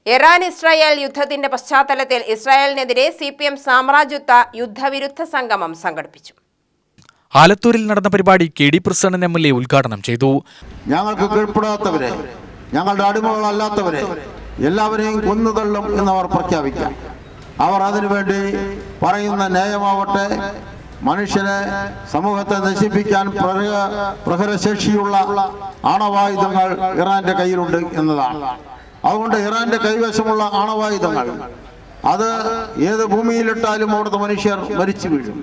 Iran Israel യുദ്ധത്തിന്റെ പശ്ചാത്തലത്തിൽ ഇസ്രായേലിനെതിരെ CPM സാമ്രാജ്യത്വ യുദ്ധവിരുദ്ധ സംഗമം സംഘടിപ്പിച്ചു. ആലത്തൂരിൽ നടന്ന പരിപാടി KD പ്രസന്നൻ MLA ഉദ്ഘാടനം ചെയ്തു. ഞങ്ങൾക്ക് കീഴ്പ്പെടാത്തവരെ, ഞങ്ങളുടെ അടിമകളല്ലാത്തവരെ എല്ലാവരെയും കൊന്നുതള്ളും എന്നവർ പ്രഖ്യാപിക്കാം. അവർ അതിനുവേണ്ടി പറയുന്ന ന്യായമാവട്ടെ, മനുഷ്യനെ സമൂഹത്തെ നശിപ്പിക്കാൻ പ്രഹരശേഷിയുള്ള ആണവായുധങ്ങൾ ഇറാന്റെ കയ്യിലുണ്ട് എന്നതാണ്. അതുകൊണ്ട് ഇറാന്റെ കൈവശമുള്ള ആണവായുധങ്ങൾ അത് ഏത് ഭൂമിയിലിട്ടാലും അവിടുത്തെ മനുഷ്യർ മരിച്ചു വീഴും.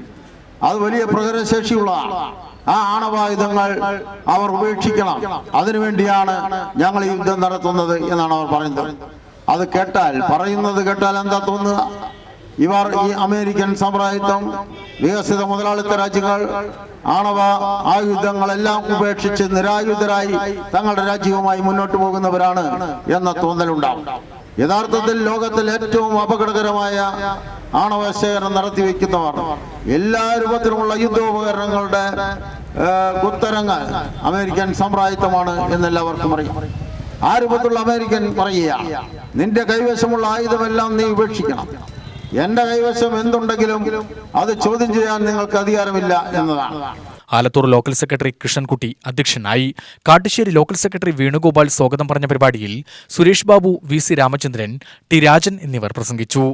അത് വലിയ പ്രഹരശേഷിയുള്ളതാണ്. ആ ആണവായുധങ്ങൾ അവർ ഉപേക്ഷിക്കണം. അതിനുവേണ്ടിയാണ് ഞങ്ങൾ ഈ യുദ്ധം നടത്തുന്നത് എന്നാണ് അവർ പറയുന്നത്. അത് പറയുന്നത് കേട്ടാൽ എന്താ തോന്നുക? ഇവർ ഈ അമേരിക്കൻ സാമ്രാജ്യത്വം, വികസിത മുതലാളിത്ത രാജ്യങ്ങൾ ആണവ ആയുധങ്ങളെല്ലാം ഉപേക്ഷിച്ച് നിരായുധരായി തങ്ങളുടെ രാജ്യവുമായി മുന്നോട്ട് പോകുന്നവരാണ് എന്ന തോന്നലുണ്ടാവും. യഥാർത്ഥത്തിൽ ലോകത്തിൽ ഏറ്റവും അപകടകരമായ ആണവ ശേഖരണം നടത്തിവെക്കുന്നവർ, എല്ലാ രൂപത്തിലുമുള്ള യുദ്ധോപകരണങ്ങളുടെ കുത്തരങ്ങൾ അമേരിക്കൻ സാമ്രാജ്യത്വമാണ് എന്നെല്ലാവർക്കും അറിയാം. ആ രൂപത്തിലുള്ള അമേരിക്കൻ പറയുക, നിന്റെ കൈവശമുള്ള ആയുധമെല്ലാം നീ ഉപേക്ഷിക്കണം. എന്റെ കൈവശം എന്തുണ്ടെങ്കിലും അത് ചോദ്യം ചെയ്യാൻ നിങ്ങൾക്ക് അധികാരമില്ല എന്നതാണ്. ആലത്തൂർ ലോക്കൽ സെക്രട്ടറി കൃഷ്ണൻകുട്ടി അധ്യക്ഷനായി. കാട്ടുശ്ശേരി ലോക്കൽ സെക്രട്ടറി വേണുഗോപാൽ സ്വാഗതം പറഞ്ഞ പരിപാടിയിൽ സുരേഷ് ബാബു, VC രാമചന്ദ്രൻ, T രാജൻ എന്നിവർ പ്രസംഗിച്ചു.